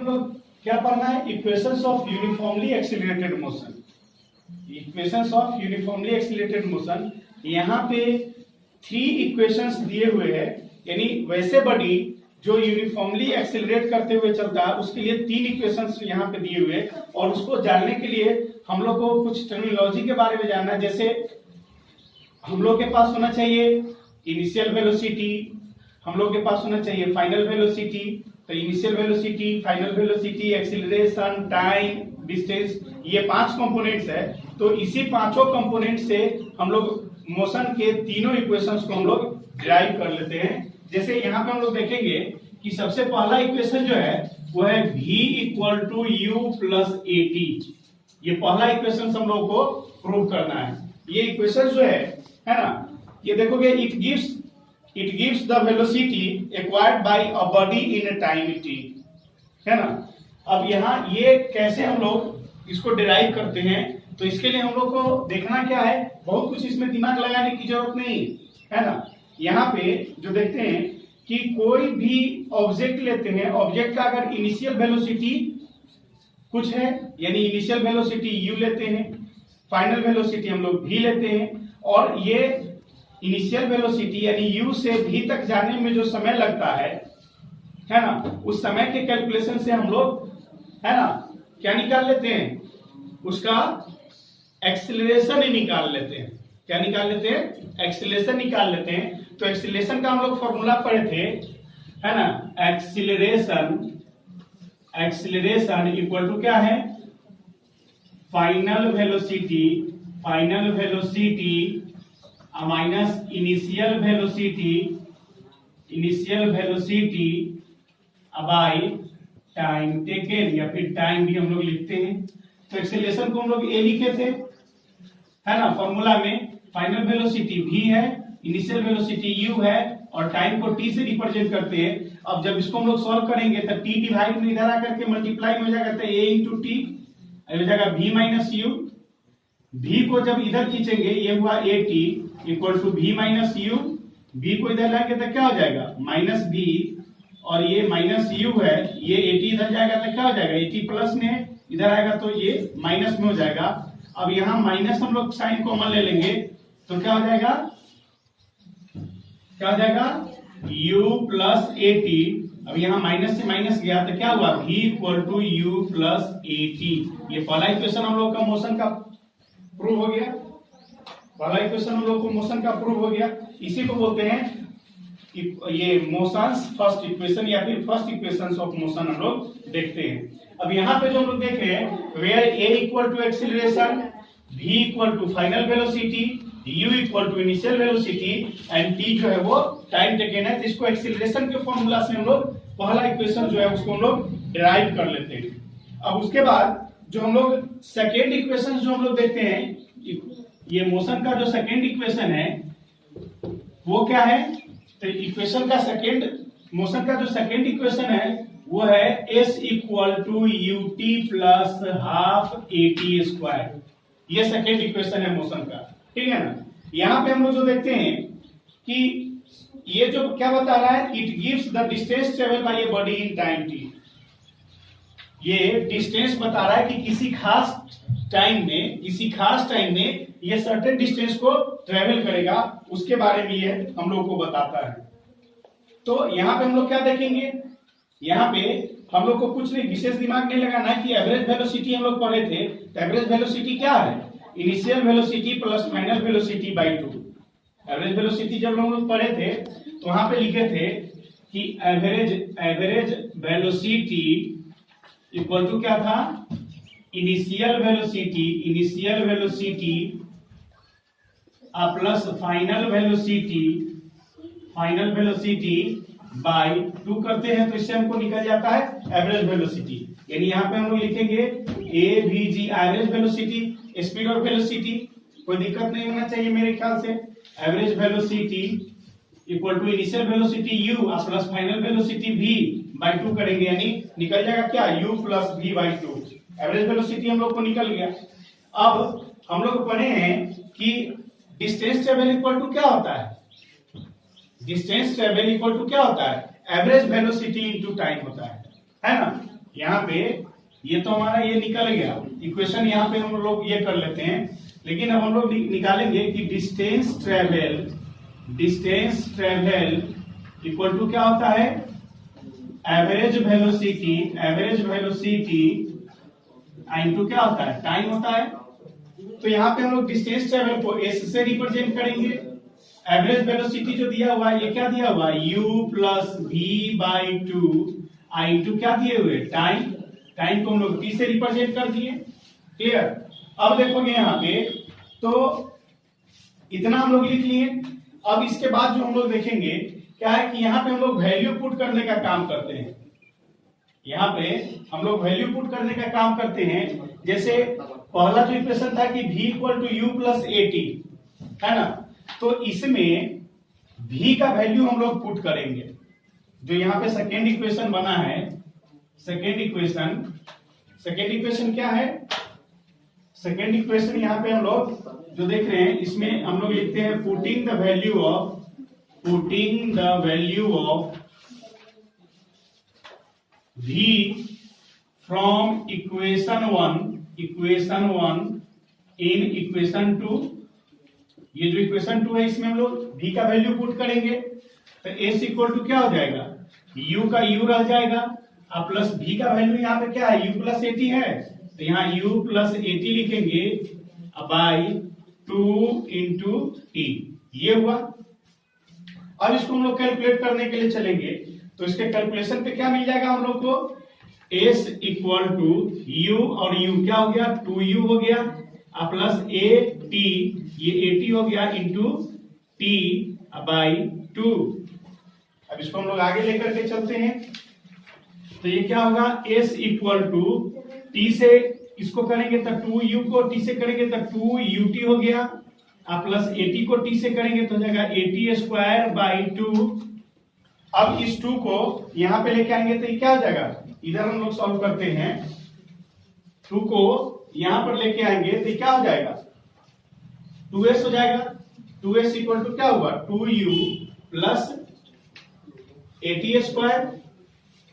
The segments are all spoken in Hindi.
लोग क्या पढ़ना है, equations of uniformly accelerated motion. Equations of uniformly accelerated motion, यहाँ पे 3 इक्वेशंस दिए हुए हैं, यानी वैसे बॉडी जो यूनिफॉर्मली एक्सीलरेट करते हुए चलता है उसके लिए 3 इक्वेशंस यहाँ पे दिए हुए हैं। और उसको जानने के लिए हम लोग को कुछ टर्मिनोलॉजी के बारे में जानना है। जैसे हम लोग के पास होना चाहिए इनिशियल वेलोसिटी, हम लोग के पास होना चाहिए फाइनल वेलोसिटी। तो initial velocity, final velocity, acceleration, time, distance, ये 5 कंपोनेंट्स है। तो इसी पांचों कंपोनेंट से हम लोग मोशन के तीनों इक्वेशंस को हम लोग डिराइव कर लेते हैं। जैसे यहाँ पे हम लोग देखेंगे कि सबसे पहला इक्वेशन जो है वो है v equal to u plus a t. ये पहला इक्वेशन हम लोग को प्रूव करना है। ये इक्वेशन जो है ना, ये देखोगे it gives the velocity acquired by a body in time t, है ना। अब यहाँ ये कैसे हम लोग इसको डिराइव करते हैं, तो इसके लिए हम लोग को देखना क्या है, बहुत कुछ इसमें दिमाग लगाने की जरूरत नहीं है ना। यहाँ पे जो देखते हैं कि कोई भी ऑब्जेक्ट लेते हैं, ऑब्जेक्ट का अगर इनिशियल वेलोसिटी कुछ है, यानी इनिशियल वेलोसिटी u लेते हैं, फाइनल वेलोसिटी हम लोग v लेते हैं, और ये इनिशियल वेलोसिटी यानी u से v तक जाने में जो समय लगता है ना, उस समय के कैलकुलेशन से हम लोग है ना क्या निकाल लेते हैं, उसका एक्सीलरेशन ही निकाल लेते हैं। क्या निकाल लेते हैं, एक्सीलरेशन निकाल लेते हैं। तो एक्सीलरेशन का हम लोग फॉर्मूला पढ़े थे, है ना, एक्सीलरेशन इक्वल टू क्या है, final velocity minus initial velocity by time taken, या फिर टाइम भी हम लोग लिखते हैं। तो एक्सीलरेशन को हम लोग ए लिखे थे, है ना, फॉर्मूला में फाइनल वेलोसिटी v है, इनिशियल वेलोसिटी u है, और टाइम को t से रिप्रेजेंट करते हैं। अब जब इसको हम लोग सॉल्व करेंगे तो t डिवाइड में इधर आकर के मल्टीप्लाई में हो जाएगा, तो a इंटू टी हो जाएगा v माइनस u। v को जब इधर खींचेंगे, ये हुआ a t equal to v minus u। v को इधर लाएंगे तो क्या हो जाएगा, माइनस v, और ये माइनस u है, ये a t इधर जाएगा तो क्या हो जाएगा, a t प्लस में इधर आएगा तो ये माइनस में हो जाएगा। अब यहाँ माइनस हम लोग साइन कॉमन ले लेंगे तो क्या हो जाएगा, u प्लस ए टी। अब यहाँ माइनस से माइनस गया तो क्या हुआ, v equal to u plus a t. ये पहला इक्वेशन हम लोग का मोशन का प्रूव हो गया। पहला इक्वेशन हम लोग को मोशन का प्रूव हो गया। इसी को बोलते हैं ये मोशंस फर्स्ट इक्वेशन, या फिर फर्स्ट इक्वेशंस ऑफ मोशन हम लोग देखते हैं। अब यहाँ पे जो हम लोग देख रहे हैं, where a equal to acceleration, v equal to final velocity, u equal to initial velocity, and t जो है वो टाइम टेकन है। तो इसको एक्सीलरेशन के फॉर्मूला से हम लोग पहला इक्वेशन जो है उसको हम लोग डिराइव कर लेते हैं। अब उसके बाद जो हम लोग सेकेंड इक्वेशन जो हम लोग देखते हैं, ये मोशन का जो सेकेंड इक्वेशन है वो क्या है, तो इक्वेशन का सेकेंड, मोशन का जो सेकेंड इक्वेशन है वो है s equal to u t plus half a t square. ये सेकेंड इक्वेशन है मोशन का, ठीक है ना। यहाँ पे हम लोग जो देखते हैं कि ये जो क्या बता रहा है, it gives the distance travel bye a body in time T. ये डिस्टेंस बता रहा है कि किसी खास टाइम में ये सर्टेन डिस्टेंस को ट्रेवल करेगा, उसके बारे में ये हम लोग को बताता है। तो यहाँ पे हम लोग क्या देखेंगे, यहाँ पे हम लोग को कुछ नहीं विशेष दिमाग नहीं लगाना है कि एवरेज वेलोसिटी हम लोग पढ़े थे। तो एवरेज वेलोसिटी क्या है, initial velocity plus final velocity by 2। Average velocity जब हम लोग पढ़े थे तो वहां पे लिखे थे कि एवरेज वेलोसिटी इक्वल टू क्या था, initial velocity plus final velocity bye 2 करते हैं, तो इससे हमको निकल जाता है एवरेज वेलोसिटी। यानी यहाँ पे हम लोग लिखेंगे AVG एवरेज वेलोसिटी, स्पीड और वेलोसिटी, कोई दिक्कत नहीं होना चाहिए मेरे ख्याल से। Average velocity equal to initial velocity u plus final velocity v by 2 करेंगे, यानी निकल जाएगा क्या, u plus v by 2। Average velocity हम लोग को निकल गया। अब हम लोग पढ़े हैं कि डिस्टेंस ट्रेवल इक्वल टू क्या होता है, डिस्टेंस ट्रेवल इक्वल टू क्या होता है, एवरेज वेलोसिटी इनटू टाइम होता है ना। यहाँ पे ये तो हमारा ये निकल गया इक्वेशन, यहाँ पे हम लोग ये कर लेते हैं, लेकिन अब हम लोग निकालेंगे कि डिस्टेंस ट्रेवल इक्वल टू क्या होता है, एवरेज वेलोसिटी इनटू क्या होता है, टाइम होता है। तो यहाँ पे हम लोग डिस्टेंस ट्रेवल को एस से रिप्रेजेंट करेंगे। एवरेज वेलोसिटी जो दिया हुआ है, ये क्या दिया हुआ है, u plus v by two आई टू क्या दिए हुए, टाइम को हम लोग t से रिप्रेजेंट कर दिए। क्लियर। अब देखोगे यहाँ पे तो इतना हम लोग लिख लिए। अब इसके बाद जो हम लोग देखेंगे क्या है कि यहाँ पे हम लोग वैल्यू पुट करने का काम करते हैं। यहाँ पे हम लोग वैल्यू पुट करने का काम करते हैं। जैसे पहला जो इक्वेशन था कि v equal to u plus a t, है ना, तो इसमें v का वैल्यू हम लोग पुट करेंगे। जो यहाँ पे सेकेंड इक्वेशन बना है, सेकेंड इक्वेशन क्या है, सेकेंड इक्वेशन यहाँ पे हम लोग जो देख रहे हैं, इसमें हम लोग लिखते हैं putting the value of v from equation one in equation two. ये जो इक्वेशन 2 है इसमें हम लोग v का वैल्यू पुट करेंगे। तो s इक्वल टू क्या हो जाएगा, u का u रह जाएगा, अब प्लस v का वैल्यू यहाँ पे क्या है, u प्लस 80 है, तो यहाँ u प्लस 80 लिखेंगे बाई 2 इंटू टी। ये हुआ। अब इसको हम लोग कैलकुलेट करने के लिए चलेंगे, तो इसके कैलकुलेशन पे क्या मिल जाएगा हम लोग को, s इक्वल टू u और u क्या हो गया, 2u हो गया, प्लस a t, ये 80 हो गया, इंटू t बाई 2। अब इसको हम लोग आगे लेकर के चलते हैं, तो ये क्या होगा, s इक्वल टू t से इसको करेंगे तो 2u को t से करेंगे तो 2ut हो गया, प्लस 80 को t से करेंगे तो हो जाएगा 80 स्क्वायर बाई 2। अब इस 2 को यहाँ पे लेके आएंगे तो ये क्या हो जाएगा, इधर हम लोग सॉल्व करते हैं, 2 को यहां पर लेके आएंगे तो क्या हो जाएगा, 2s हो जाएगा। 2s इक्वल टू क्या होगा, 2u प्लस 80 स्क्वायर,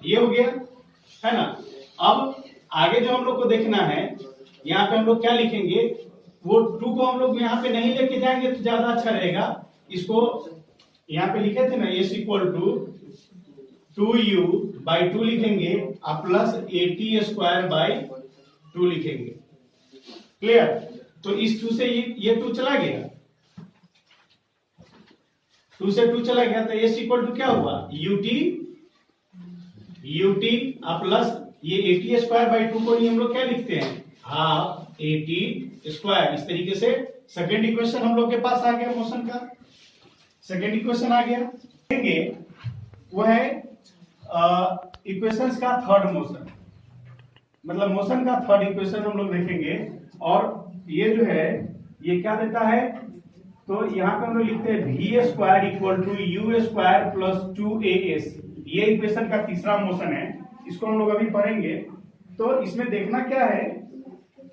ये हो गया, है ना। अब आगे जो हम लोग को देखना है, यहाँ पे हम लोग क्या लिखेंगे, वो 2 को हम लोग यहाँ पे नहीं लेके जाएंगे तो ज्यादा अच्छा रहेगा। इसको यहाँ पे लिखे थे ना, s equal to 2u by 2 लिखेंगे, प्लस 80 स्क्वायर बाई 2 लिखेंगे। क्लियर। तो इस 2 से ये 2 चला गया, 2 से 2 चला गया, तो s इक्वल टू क्या हुआ, ut प्लस ये 80 स्क्वायर बाई 2 को ही हम लोग क्या लिखते हैं, हाफ 80 स्क्वायर। इस तरीके से सेकेंड इक्वेशन हम लोग के पास आ गया, मोशन का सेकेंड इक्वेशन आ गया। देखेंगे वो है इक्वेशंस का थर्ड मोशन, मतलब मोशन का थर्ड इक्वेशन हम लोग देखेंगे। और ये जो है ये क्या देता है, तो यहाँ पे हम लोग लिखते हैं v square equal to u square plus 2as। ये इक्वेशन का तीसरा मोशन है, इसको हम लोग अभी पढ़ेंगे। तो इसमें देखना क्या है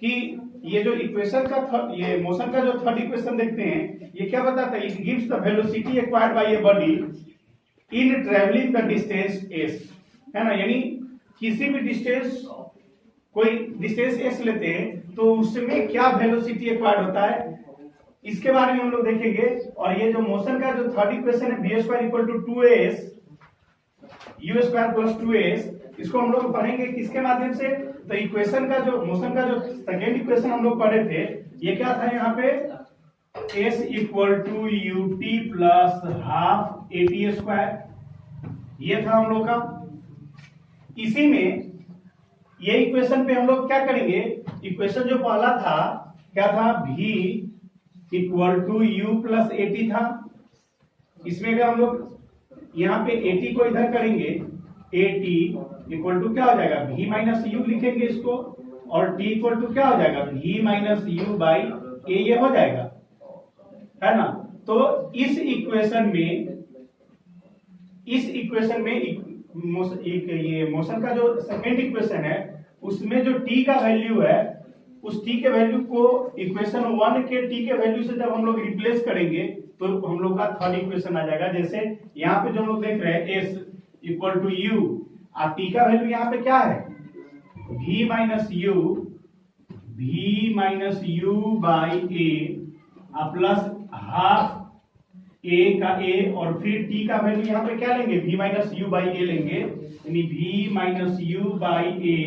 कि ये जो इक्वेशन का ये मोशन का जो थर्ड इक्वेशन देखते हैं, ये क्या बताता है, it gives the velocity acquired by a body in travelling the distance s, है ना। यानी किसी भी डिस्टेंस, कोई डिस्टेंस s लेते हैं तो उसमें क्या वेलोसिटी एक्वायर्ड होता है, इसके बारे में हम लोग देखेंगे। और ये जो मोशन का जो थर्ड इक्वेशन है, v square equal to 2as u square plus 2as, इसको हम लोग पढ़ेंगे किसके माध्यम से, तो इक्वेशन का जो मोशन का जो सेकेंड इक्वेशन हम लोग पढ़े थे, ये क्या था यहाँ पे, s equal to ut plus half 80 square, ये था हम लोग का। इसी में ये इक्वेशन पे हम लोग क्या करेंगे, इक्वेशन जो पहला था क्या था, v equal to u plus 80 था। इसमें अगर हम लोग यहाँ पे 80 को इधर करेंगे, 80 इक्वल टू क्या हो जाएगा, v माइनस u लिखेंगे इसको, और t इक्वल टू क्या हो जाएगा, v minus u by a, ये हो जाएगा, है ना। तो इस इक्वेशन में ये मोशन का जो सेकेंड इक्वेशन है, उसमें जो t का वैल्यू है, उस t के वैल्यू को इक्वेशन 1 के t के वैल्यू से जब हम लोग रिप्लेस करेंगे तो हम लोग का थर्ड इक्वेशन आ जाएगा। जैसे यहाँ पे जो हम लोग देख रहे हैं s equal to u, t का वैल्यू यहाँ पे क्या है, v u by a plus half a का a और फिर t का वैल्यू यहाँ पे क्या लेंगे v u बाई a लेंगे, यानी v u बाई a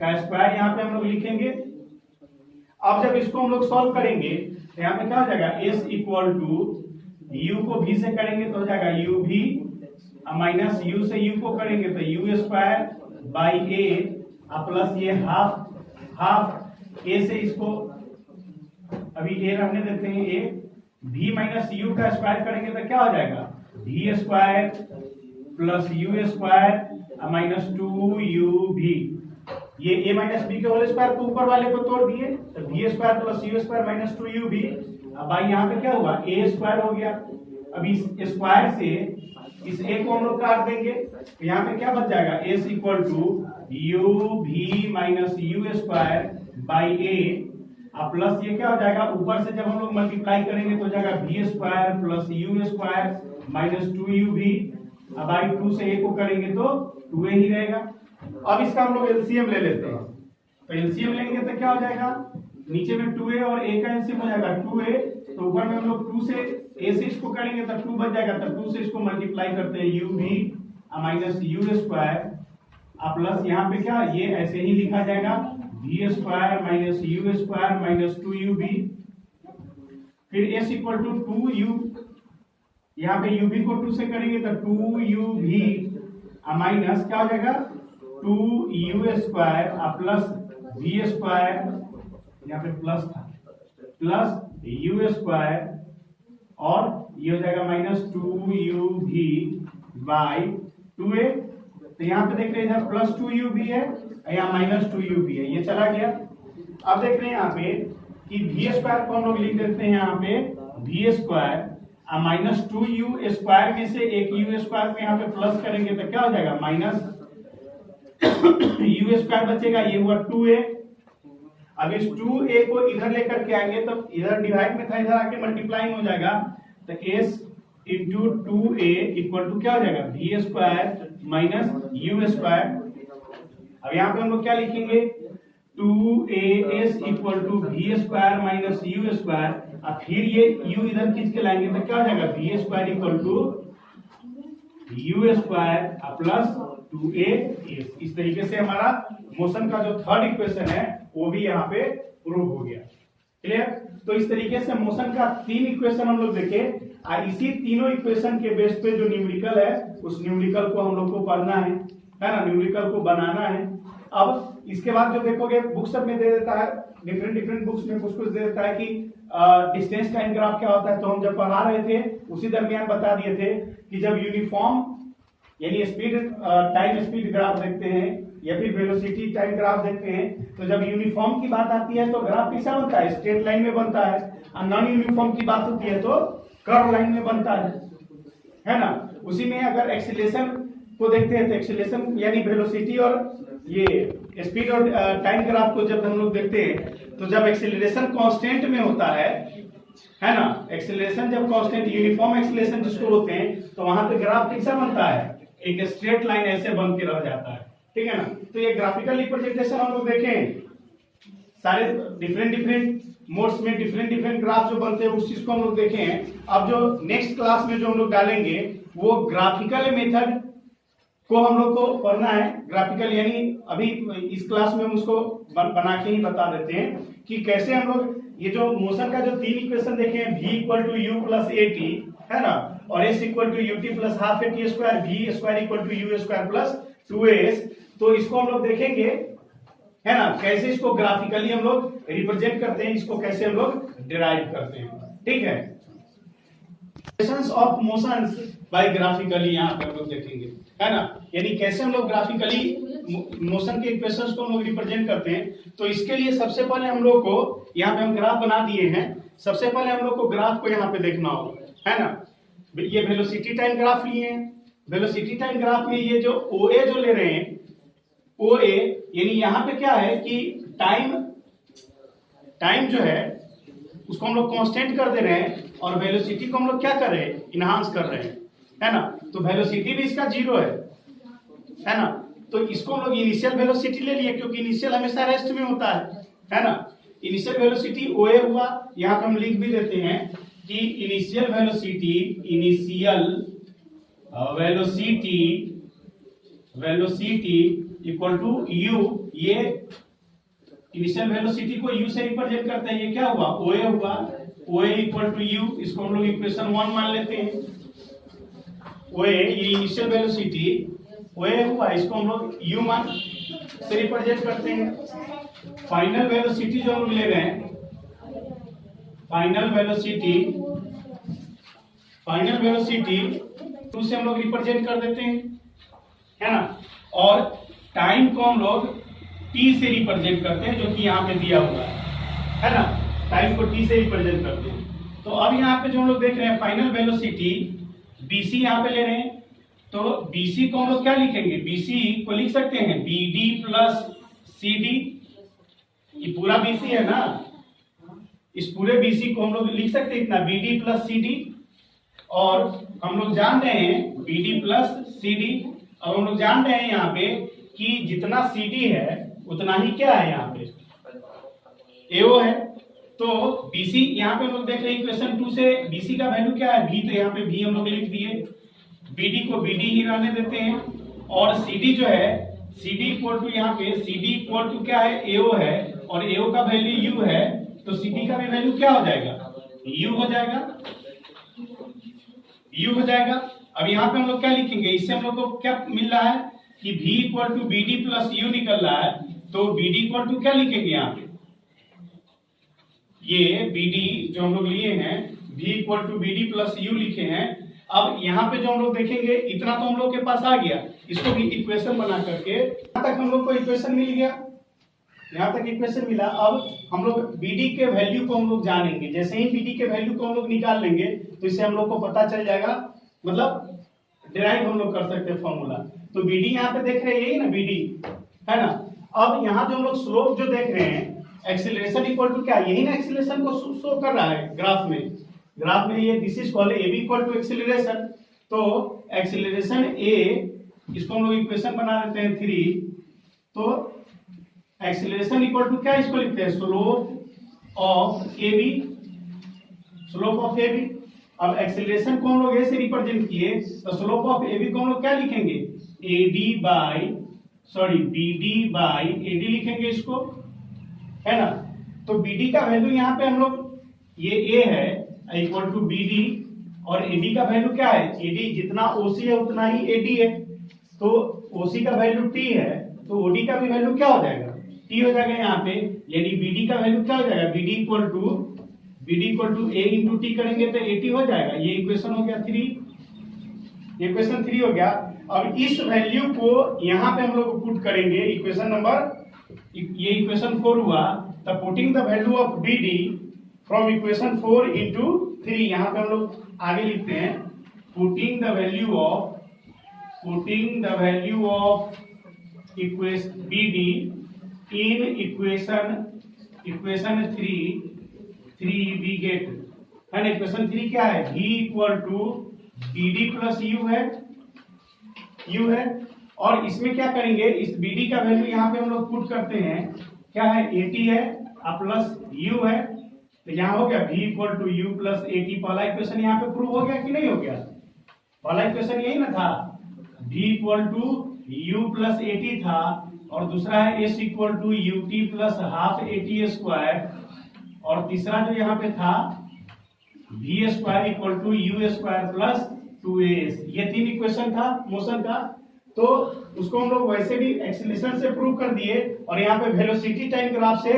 का स्क्वायर यहाँ पे हम लोग लिखेंगे। अब जब इसको हम लोग सॉल्व करेंगे तो यहाँ पे क्या हो जाएगा s इक्वल टू u को v से करेंगे तो हो जाएगा u v माइनस u से u को करेंगे तो u square by a plus ये हाफ a से इसको अभी a रखने देते हैं a v माइनस u का स्क्वायर करेंगे तो क्या हो जाएगा v square plus u square minus 2uv। ये a माइनस b के होल स्क्वायर को ऊपर वाले को तोड़ दिए तो v square plus u square minus 2uv। अब भाई यहाँ पे क्या हुआ a स्क्वायर हो गया। अब इस स्क्वायर से इस a को हम लोग काट देंगे तो यहाँ पे क्या बच जाएगा s equal to uv minus u square by a plus ये क्या हो जाएगा ऊपर से जब हम लोग मल्टीप्लाई करेंगे तो हो जाएगा v square plus u square minus 2uv। अब बाई 2 से a को करेंगे तो 2a ही रहेगा। अब इसका हम लोग एलसीएम ले लेते हैं तो एलसीएम लेंगे तो क्या हो जाएगा नीचे में 2a और a का एलसीएम हो जाएगा 2a तो ऊपर में हम लोग 2 से a से इसको करेंगे तो 2 बच जाएगा तो 2 से इसको मल्टीप्लाई करते हैं uv minus u square plus यहाँ पे क्या ये ऐसे ही लिखा जाएगा v square minus u square minus 2uv। फिर s इक्वल टू 2u यहाँ पे uv को 2 से करेंगे तो 2uv माइनस क्या हो जाएगा 2u square plus v square यहाँ पे प्लस था प्लस u स्क्वायर और ये हो जाएगा माइनस 2uv बाई 2a। तो यहाँ पे देख रहे हैं इधर प्लस 2uv है यहाँ माइनस 2uv है, ये चला गया। अब देख रहे हैं यहाँ पे कि v स्क्वायर को हम लोग लिख देते हैं यहाँ पे v square minus 2u square में से एक u स्क्वायर में यहाँ पे प्लस करेंगे तो क्या हो जाएगा माइनस u स्क्वायर बचेगा, ये हुआ 2a। अब इस 2a को इधर लेकर के आएंगे तो इधर डिवाइड में था इधर आके मल्टीप्लाइंग हो जाएगा तो s into 2a equal to क्या हो जाएगा v square minus u square. अब यहाँ पे हम लोग क्या लिखेंगे 2as equal to v square minus u square. अब फिर ये u इधर खींच के लाएंगे तो क्या हो जाएगा v square equal to u square plus 2a। इस तरीके से हमारा मोशन का जो थर्ड इक्वेशन है वो भी यहाँ पे प्रूव हो गया। क्लियर। तो इस तरीके से मोशन का 3 इक्वेशन हम लोग देखे और इसी तीनों इक्वेशन के बेस पे जो न्यूमेरिकल है उस न्यूमेरिकल को हम लोग को पढ़ना है ना, न्यूमेरिकल को बनाना है। अब इसके बाद जो देखोगे बुक सब में दे देता है डिफरेंट बुक्स में कुछ दे देता है कि डिस्टेंस टाइम ग्राफ क्या होता है। तो हम जब पढ़ा रहे थे उसी दरमियान बता दिए थे कि जब यूनिफॉर्म यानी स्पीड टाइम स्पीड ग्राफ देखते हैं या फिर वेलोसिटी टाइम ग्राफ देखते हैं तो जब यूनिफॉर्म की बात आती है तो ग्राफ कैसा बनता है स्ट्रेट लाइन में बनता है और नॉन यूनिफॉर्म की बात होती है तो कर्व लाइन में बनता है ना। उसी में अगर एक्सीलरेशन को देखते हैं तो एक्सीलरेशन यानी वेलोसिटी और ये स्पीड और टाइम ग्राफ को जब हम लोग देखते हैं तो जब एक्सीलरेशन कांस्टेंट में होता है ना, एक्सीलरेशन जब कांस्टेंट यूनिफॉर्म एक्सीलरेशन जिसको बोलते हैं तो वहां पे ग्राफ कैसा बनता है एक स्ट्रेट लाइन ऐसे बन के रह जाता है, ठीक है ना। तो ये ग्राफिकल रिप्रेजेंटेशन हम लोग देखें सारे डिफरेंट मोड्स में डिफरेंट ग्राफ जो बनते हैं उस चीज को हम लोग देखे हैं। अब जो नेक्स्ट क्लास में जो हम लोग डालेंगे वो ग्राफिकल मेथड को हम लोग को पढ़ना है। ग्राफिकल यानी अभी इस क्लास में हम उसको बना के ही बता देते हैं कि कैसे हम लोग ये जो मोशन का जो 3 इक्वेशन देखे हैं v equal to u plus at है ना और s equal to ut plus half at square v square equal to u square plus 2as। तो इसको हम लोग देखेंगे है ना कैसे इसको ग्राफिकली हम लोग रिप्रेजेंट करते हैं, इसको कैसे हम लोग डिराइव करते हैं, ठीक है। Equations of motions by graphically यहाँ पे हम लोग देखेंगे है ना, यानी कैसे हम लोग ग्राफिकली मोशन के इक्वेशंस को हम लोग रिप्रेजेंट करते हैं। तो इसके लिए सबसे पहले हम लोग को यहाँ पे हम ग्राफ बना दिए हैं। सबसे पहले हम लोग को ग्राफ को यहाँ पे देखना होगा है ना। ये वेलोसिटी टाइम ग्राफ लिए हैं, वेलोसिटी टाइम ग्राफ में ये जो OA जो ले रहे हैं OA यानी यहाँ पे क्या है कि टाइम जो है उसको हम लोग कांस्टेंट कर दे रहे हैं और वेलोसिटी को हम लोग क्या कर रहे हैं इनहांस कर रहे हैं है ना। तो वेलोसिटी भी इसका 0 है ना। तो इसको हम लोग इनिशियल वेलोसिटी ले लिए, क्योंकि इनिशियल हमेशा रेस्ट में होता है ना। इनिशियल वेलोसिटी ओए हुआ, यहाँ पे हम लिख भी देते हैं कि initial velocity equal to u. ये इनिशियल वेलोसिटी को यू से रिप्रेजेंट करते हैं, ये क्या हुआ, ओए हुआ, ओए इक्वल टू यू। इसको हम लोग इक्वेशन 1 मान लेते हैं। ओए, ये इनिशियल वेलोसिटी ओए हुआ, इसको हम लोग यू मान से रिप्रेजेंट करते हैं। फाइनल वेलोसिटी जो हम लोग ले रहे हैं, फाइनल वेलोसिटी 2 से हम लोग रिप्रेजेंट कर देते हैं, है ना। और टाइम को हम लोग टी से रिप्रेजेंट करते हैं, जो कि यहाँ पे दिया हुआ है ना। टाइम को टी से रिप्रेजेंट करते हैं। तो अब यहाँ पे जो हम लोग देख रहे हैं फाइनल वेलोसिटी बीसी यहाँ पे ले रहे हैं, तो बीसी को हम लोग क्या लिखेंगे, बीसी को लिख सकते हैं बीडी प्लस सीडी। ये पूरा बीसी है ना, इस पूरे बीसी को हम लोग लिख सकते हैं इतना, बीडी प्लस सीडी। और हम लोग जान रहे हैं बीडी प्लस सीडी, और हम लोग जान रहे हैं यहाँ पे कि जितना सीडी है उतना ही क्या है यहाँ पे एओ है। तो बीसी यहाँ पे हम लोग देख रहे हैं इक्वेशन 2 से बीसी का वैल्यू क्या है, भी, तो यहाँ पे भी हम लोग लिख दिए, बीडी को बीडी ही रहने देते हैं। और सीडी जो है, सीडी इक्वल टू यहाँ पे सीडी इक्वल टू क्या है, एओ है, और एओ का वैल्यू यू है, तो सीडी का भी वैल्यू क्या हो जाएगा, यू हो जाएगा, यू हो जाएगा। अब यहाँ पे हम लोग क्या लिखेंगे, इससे हम लोग को क्या मिल रहा है कि v equal to B D plus u निकल रहा है, तो बी डी इक्वल टू क्या लिखेंगे यहाँ पे, ये बी डी जो हम लोग लिए हैं v equal to B D plus u लिखे हैं। अब यहाँ पे जो हम लोग देखेंगे, इतना तो हम लोग के पास आ गया, इसको भी इक्वेशन बना करके यहाँ तक हम लोग को इक्वेशन मिल गया, यहाँ तक इक्वेशन मिला। अब हम लोग बीडी के वैल्यू को हम लोग जानेंगे, जैसे ही बीडी के वैल्यू को हम लोग निकाल लेंगे तो इससे हम लोग को पता चल जाएगा, मतलब डिराइव हम लोग कर सकते हैं फॉर्मूला। तो बीडी यहाँ पे देख रहे हैं, यही ना बीडी है ना। अब यहाँ जो हम लोग स्लोप जो देख रहे हैं, एक्सीलरेशन इक्वल टू क्या, यही ना एक्सीलरेशन को शो कर रहा है ग्राफ में ये this is called A B equal to acceleration. तो एक्सीलरेशन ए, इसको हम लोग इक्वेशन बना देते हैं 3। तो एक्सीलरेशन इक्वल टू क्या, इसको लिखते हैं slope of A B, slope of A B. अब एक्सीलरेशन को हम लोग ए से रिप्रेजेंट किए, तो स्लोप ऑफ ए बी को हम लोग क्या लिखेंगे, AD by BD by AD लिखेंगे इसको, है ना। तो बीडी का वैल्यू यहाँ पे हम लोग, ये ए है इक्वल टू बीडी, और एडी का वैल्यू क्या है, एडी जितना ओसी है उतना ही एडी है। तो ओसी का वैल्यू टी है, तो ओडी का भी वैल्यू क्या हो जाएगा, टी हो जाएगा यहाँ पे। यानी बीडी का वैल्यू क्या हो जाएगा, BD equal to a into t करेंगे तो 80 हो जाएगा। ये इक्वेशन हो गया 3, इक्वेशन 3 हो गया। अब इस वैल्यू को यहाँ पे हम लोग पुट करेंगे, इक्वेशन नंबर, ये इक्वेशन 4 हुआ। तब putting the value of BD from equation 4 into 3, यहाँ पे हम लोग आगे लिखते हैं putting the value of equation BD in equation 3 we get, है ना। इक्वेशन 3 क्या है, v equal to B D plus u है। और इसमें क्या करेंगे, इस बी डी का वैल्यू यहाँ पे हम लोग पुट करते हैं, क्या है 80 है और प्लस यू है, तो यहाँ हो गया v equal to u plus 80। पहला इक्वेशन यहाँ पे प्रूव हो गया कि नहीं हो गया, पहला इक्वेशन यही ना था, v equal to u plus 80 था, और दूसरा है s equal to u t plus half 80 square, और तीसरा जो यहाँ पे था v square equal to u square plus 2as। ये 3 इक्वेशन था मोशन का। तो उसको हम लोग वैसे भी एक्सीलरेशन से प्रूव कर दिए, और यहाँ पे वेलोसिटी टाइम ग्राफ से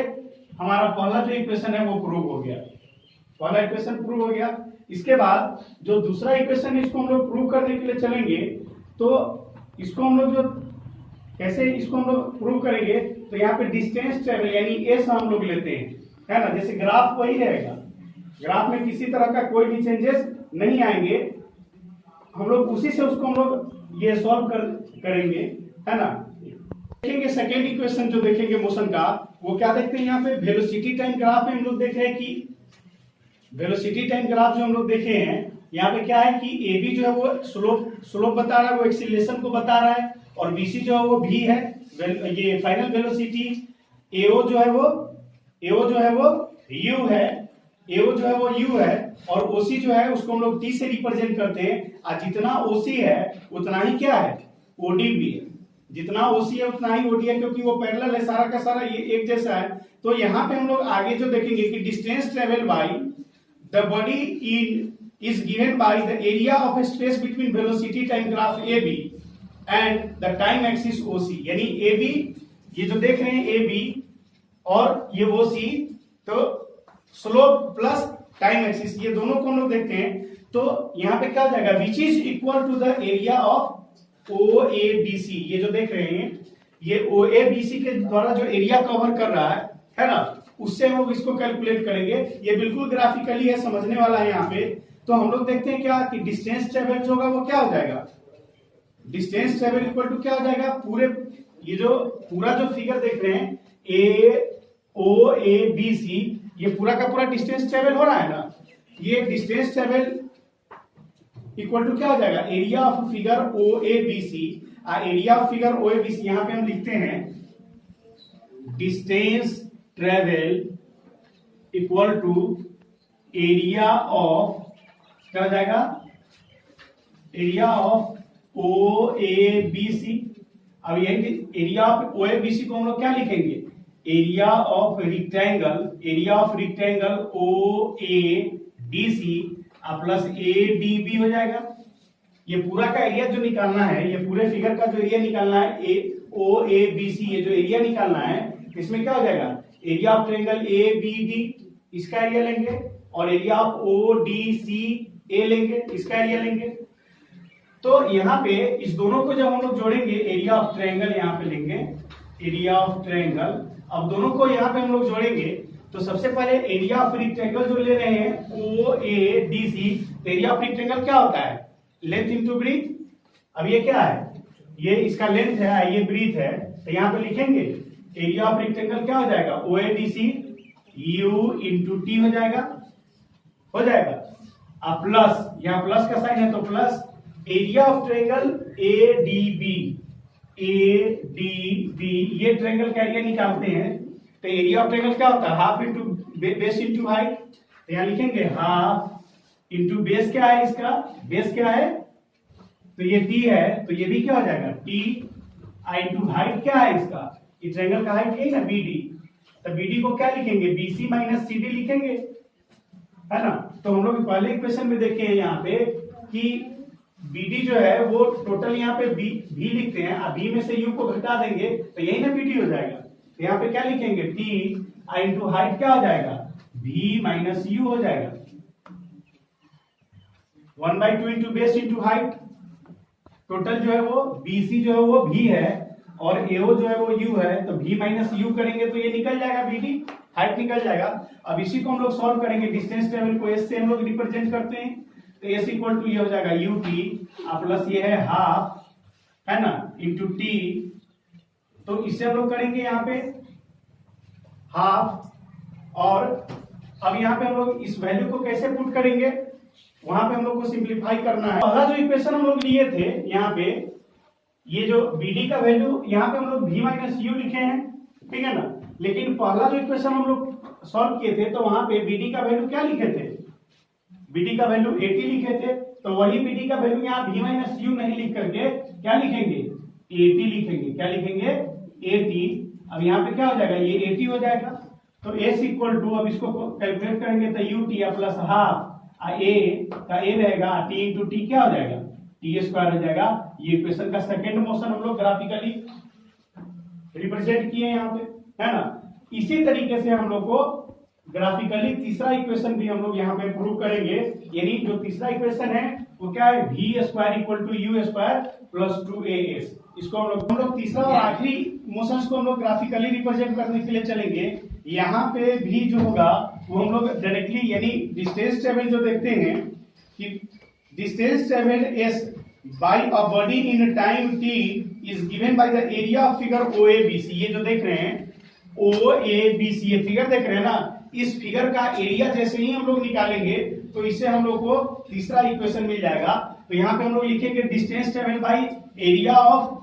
हमारा पहला जो इक्वेशन है वो प्रूव हो गया, पहला इक्वेशन प्रूव हो गया। इसके बाद जो दूसरा इक्वेशन है, इसको हम लोग प्रूव करने के लिए चलेंगे। तो इसको हम लोग जो कैसे इसको हम लोग प्रूव करेंगे, तो यहाँ पे डिस्टेंस ट्रेवल यानी एस हम लोग लेते हैं, है ना। जैसे ग्राफ वही रहेगा, ग्राफ में किसी तरह का कोई भी चेंजेस नहीं आएंगे, हम लोग उसी से उसको हम लोग ये सॉल्व करेंगे, है ना। देखेंगे सेकेंड इक्वेशन जो देखेंगे मोशन का, वो क्या देखते हैं यहाँ पे वेलोसिटी टाइम ग्राफ में हम लोग देख रहे हैं कि वेलोसिटी टाइम ग्राफ जो हम लोग देखे हैं, यहाँ पे क्या है कि ए बी जो है वो स्लोप बता रहा है, वो एक्सीलरेशन को बता रहा है, और बीसी जो है वो भी है, ये फाइनल वेलोसिटी। एओ जो है वो यू है, एओ जो है वो यू है, और ओसी जो है उसको हम लोग टी से रिप्रेजेंट करते हैं। और जितना ओसी है उतना ही क्या है, ओडी भी है। जितना ओसी है उतना ही ओडी है, क्योंकि वो पैरेलल है, सारा का सारा ये एक जैसा है। तो यहाँ पे हम लोग आगे जो देखेंगे कि distance travel by the body is given by the area of space between velocity time graph AB and the time axis OC। यानी AB ये जो देख रहे हैं AB और ये OC, तो स्लोप प्लस टाइम एक्सिस ये दोनों को हम लोग देखते हैं। तो यहाँ पे क्या हो जाएगा, which is equal to the area of OABC। ये जो देख रहे हैं ये OABC के द्वारा जो एरिया कवर कर रहा है ना, उससे हम लोग इसको कैलकुलेट करेंगे। ये बिल्कुल ग्राफिकली है, समझने वाला है यहाँ पे। तो हम लोग देखते हैं क्या कि डिस्टेंस ट्रेवल जो होगा वो क्या हो जाएगा, डिस्टेंस ट्रेवल इक्वल टू क्या हो जाएगा, पूरे ये जो पूरा जो फिगर देख रहे हैं OABC, ये पूरा का पूरा डिस्टेंस ट्रेवल हो रहा है ना। ये डिस्टेंस ट्रेवल इक्वल टू क्या हो जाएगा, area of figure OABC। Area of figure OABC यहां पे हम लिखते हैं distance travel equal to area of, क्या हो जाएगा, एरिया ऑफ OABC। अब यही एरिया ऑफ OABC को हम लोग क्या लिखेंगे, area of rectangle, area of rectangle OADC plus ADB हो जाएगा। ये पूरा का एरिया जो निकालना है, ये पूरे फिगर का जो एरिया निकालना है OABC, ये जो एरिया निकालना है इसमें क्या हो जाएगा, एरिया ऑफ ट्रायंगल ABD इसका एरिया लेंगे, और एरिया ऑफ ODCA लेंगे, इसका एरिया लेंगे। तो यहाँ पे इस दोनों को जब हम लोग जोड़ेंगे, एरिया ऑफ ट्रायंगल यहाँ पे लेंगे, एरिया ऑफ ट्रायंगल। अब दोनों को यहाँ पे हम लोग जोड़ेंगे, तो सबसे पहले एरिया ऑफ रेक्टेंगल जो ले रहे हैं OADC, तो एरिया ऑफ रेक्टेंगल क्या होता है, लेंथ इंटू ब्रीथ। अब ये क्या है, ये इसका लेंथ है, ये ब्रीथ है, तो यहाँ पे लिखेंगे एरिया ऑफ रेक्टेंगल क्या हो जाएगा, OADC U इंटू टी हो जाएगा, अब प्लस, यहाँ प्लस का साइन है तो plus area of triangle ADB, ये ट्रायंगल का एरिया निकालते हैं। तो एरिया ऑफ ट्रायंगल क्या होता है, half into base into height. तो यहाँ लिखेंगे हाफ इंटू बेस, क्या है इसका बेस क्या है, तो ये टी है, तो ये भी क्या हो जाएगा टी इंटू हाइट, क्या है इसका, ये ट्रायंगल का हाइट यही ना BD। तो BD को क्या लिखेंगे, BC माइनस CD लिखेंगे, है ना। तो हम लोग पहले इक्वेशन में देखे हैं यहाँ पे कि BD जो है वो टोटल यहाँ पे भी लिखते हैं, अब B में से U को घटा देंगे तो यही ना BD हो जाएगा। तो यहाँ पे क्या लिखेंगे, T इंटू हाइट क्या हो जाएगा, V माइनस U हो जाएगा, 1/2 into base into height. Total जो है वो BC जो है वो V है और AO जो है वो U है, तो V माइनस U करेंगे तो ये निकल जाएगा, BD हाइट निकल जाएगा। अब इसी को हम लोग सॉल्व करेंगे, डिस्टेंस ट्रेवल को S से हम लोग रिप्रेजेंट करते हैं, तो S इक्वल टू ये हो जाएगा UT प्लस ये है हाफ, है ना, इंटू T। तो इससे हम लोग करेंगे यहाँ पे हाफ, और अब यहाँ पे हम लोग इस वैल्यू को कैसे पुट करेंगे, वहां पे हम लोग को सिंप्लीफाई करना है। पहला जो इक्वेशन हम लोग लिए थे यहाँ पे, ये जो BD का वैल्यू यहाँ पे हम लोग V माइनस U लिखे हैं, ठीक है ना। लेकिन पहला जो इक्वेशन हम लोग सॉल्व किए थे तो वहां पे BD का वैल्यू क्या लिखे थे, BD का वैल्यू 80 लिखे थे, तो वही BD का वैल्यू यहाँ V माइनस U नहीं लिख करके क्या लिखेंगे, 80 लिखेंगे, क्या लिखेंगे 80। अब यहाँ पे क्या हो जाएगा, ये 80 हो जाएगा। तो S इक्वल टू, अब इसको कैलकुलेट करेंगे तो UT प्लस हाफ A का A रहेगा, T इंटू टी क्या हो जाएगा, T स्क्वायर हो जाएगा। ये इक्वेशन का सेकेंड मोशन हम लोग ग्राफिकली रिप्रेजेंट किए यहाँ पे, है ना। इसी तरीके से हम लोग को ग्राफिकली तीसरा इक्वेशन भी हम लोग यहाँ पे प्रूव करेंगे। यानी जो तीसरा इक्वेशन है वो क्या है, V square equal to U square plus 2AS। इसको हम लोग तीसरा और आखिरी मोशंस को हम लोग ग्राफिकली रिप्रेजेंट करने के लिए चलेंगे। यहाँ पे भी जो होगा वो हम लोग डायरेक्टली, यानी डिस्टेंस ट्रेवल जो देखते हैं कि distance travel S by a body in time t is given by the area of figure OABC। ये जो देख रहे हैं OABC, ये फिगर देख रहे हैं ना, इस फिगर का एरिया जैसे ही हम लोग निकालेंगे तो इससे हम लोग को तीसरा इक्वेशन मिल जाएगा। तो यहाँ पे हम लोग लिखेंगे distance travel by area of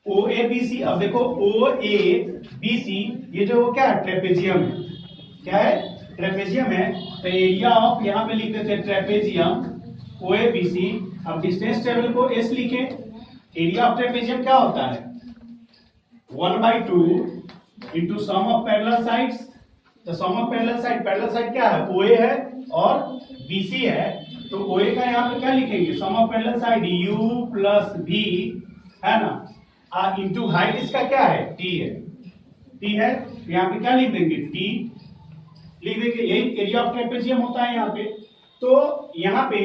O A B C. अब देखो ओ ए बी सी ये जो क्या है, ट्रेपेजियम है। क्या है, ट्रेपेजियम है। तो एरिया ऑफ यहाँ पे लिख देते हैं trapezium O A B C. अब डिस्टेंस ट्रेवल को एस लिखे। एरिया ऑफ ट्रेपेजियम क्या होता है, 1/2 into sum of parallel sides. तो सम ऑफ पैरेलल साइड क्या है, ओ ए है और बी सी है। तो ओ ए का यहाँ पे क्या लिखेंगे, sum of parallel side u plus भी, है ना, इंटू हाइट इसका क्या है, टी है। टी है तो यहाँ पे क्या लिख देंगे, टी लिख देंगे। यही एरिया ऑफ ट्रेपेजियम होता है यहाँ पे। तो यहाँ पे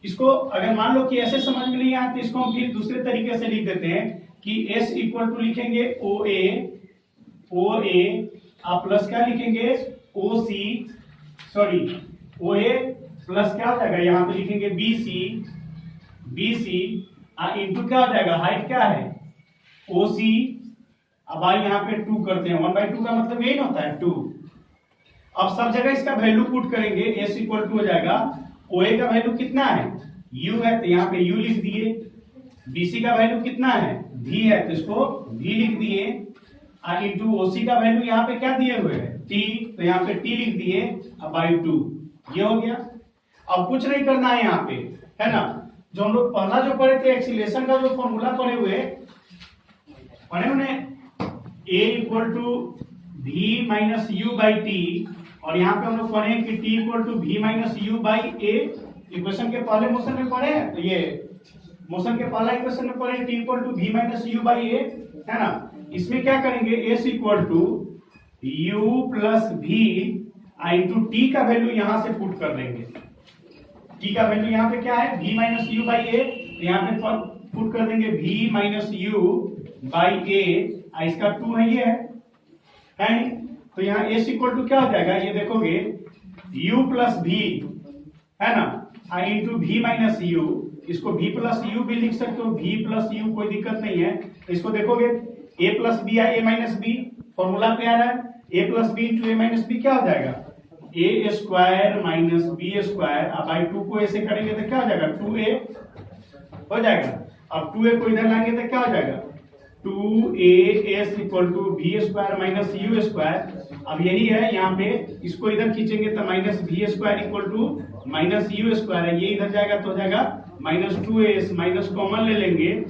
इसको अगर मान लो कि ऐसे समझ में नहीं आया तो इसको हम फिर दूसरे तरीके से लिख देते हैं कि S इक्वल टू लिखेंगे ओ ए आप प्लस क्या लिखेंगे ओ सी, सॉरी ओ ए प्लस क्या हो जाएगा, यहाँ पे लिखेंगे बी सी इंटू क्या हो जाएगा, हाइट क्या है ओ सी। अब आई यहाँ पे 2 करते हैं, 1/2 का मतलब यही होता है 2। अब सब जगह इसका वैल्यू पुट करेंगे, S इक्वल टू हो जाएगा ओ ए का वैल्यू कितना है, U है तो यहाँ पे U लिख दिए। BC का वैल्यू कितना है, V है तो इसको V लिख दिए। इंटू OC का वैल्यू यहाँ पे क्या दिए हुए है, T, तो यहाँ पे T लिख दिए। अब बाई 2 ये हो गया। अब कुछ नहीं करना है यहाँ पे, है ना। जो हम लोग पहला जो पढ़े थे एक्सीलरेशन का जो फॉर्मूला पढ़े हुए A equal to V minus u by t, और यहाँ पे हम लोग पढ़े कि T equal to V minus u by a. Equation के पहले मोशन में पढ़े हैं, तो ये मोशन के पहला इक्वेशन में पढ़े T equal to V minus u by a, है ना। इसमें क्या करेंगे, S equal to U plus V into t का वैल्यू यहाँ से पुट कर देंगे। टी का वैल्यू यहाँ पे क्या है, V माइनस यू बाई ए, यहाँ पे पुट कर देंगे V माइनस यू बाई ए। इसका 2 है, ये है। तो यहाँ S इक्वल टू क्या हो जाएगा, ये देखोगे U प्लस V, है ना, इंटू V माइनस यू। इसको V प्लस यू भी लिख सकते हो, V प्लस यू कोई दिक्कत नहीं है। इसको देखोगे A प्लस बी या A माइनस बी, फॉर्मूला पे आ रहा है A plus B into A minus B क्या हो जाएगा, A square minus B square. अब बाई 2 को ऐसे करेंगे तो क्या हो जाएगा, 2A हो जाएगा। अब 2A को इधर लाएंगे तो क्या हो जाएगा, 2AS equal to V square minus u square. अब यही है यहाँ पे, इसको इधर खींचेंगे तो minus V square equal to minus u square है। ये इधर जाएगा तो हो जाएगा माइनस 2AS, माइनस कॉमन ले लेंगे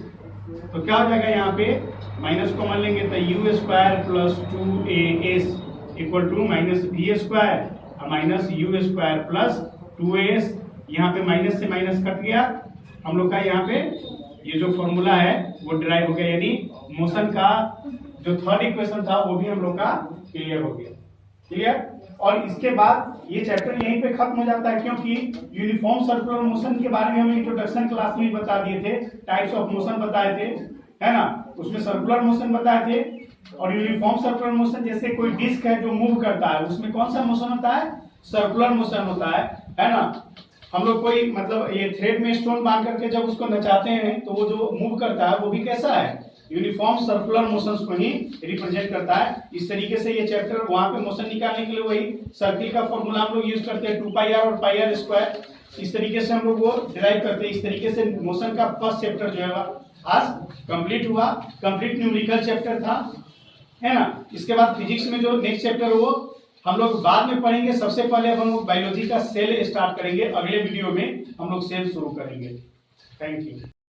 तो क्या हो जाएगा, यहाँ पे माइनस कॉमन लेंगे तो u square plus 2AS equal to minus V square minus u square plus 2AS। यहाँ पे माइनस से माइनस कट गया, हम लोग का यहाँ पे ये जो फॉर्मूला है वो डिराइव हो गया, यानी मोशन का जो थर्ड इक्वेशन था वो भी हम लोग का क्लियर हो गया। क्लियर। और इसके बाद ये चैप्टर यहीं पे खत्म हो जाता है, क्योंकि यूनिफॉर्म सर्कुलर मोशन के बारे में हम इंट्रोडक्शन क्लास में बता दिए थे, टाइप्स ऑफ मोशन बताए थे, है ना। उसमें सर्कुलर मोशन बताए थे, और यूनिफॉर्म सर्कुलर मोशन जैसे कोई डिस्क है जो मूव करता है, उसमें कौन सा मोशन होता है, सर्कुलर मोशन होता है ना। हम लोग कोई मतलब ये थ्रेड में स्टोन बांध करके जब उसको नचाते हैं तो वो जो मूव करता है वो भी कैसा है, यूनिफॉर्म सर्कुलर मोशंस को ही रिप्रेजेंट करता है। इस तरीके से ये चैप्टर, वहां पे मोशन निकालने के लिए वही सर्किल का फॉर्मूला हम लोग यूज करते हैं, 2πr और πr स्क्वायर। इस तरीके से हम लोग वो डिराइव करते हैं। इस तरीके से मोशन का फर्स्ट चैप्टर जो है आज कंप्लीट हुआ। कंप्लीट न्यूमेरिकल चैप्टर था, है ना। इसके बाद फिजिक्स में जो नेक्स्ट चैप्टर वो हम लोग बाद में पढ़ेंगे। सबसे पहले हम लोग बायोलॉजी का सेल स्टार्ट करेंगे, अगले वीडियो में हम लोग सेल शुरू करेंगे। Thank you.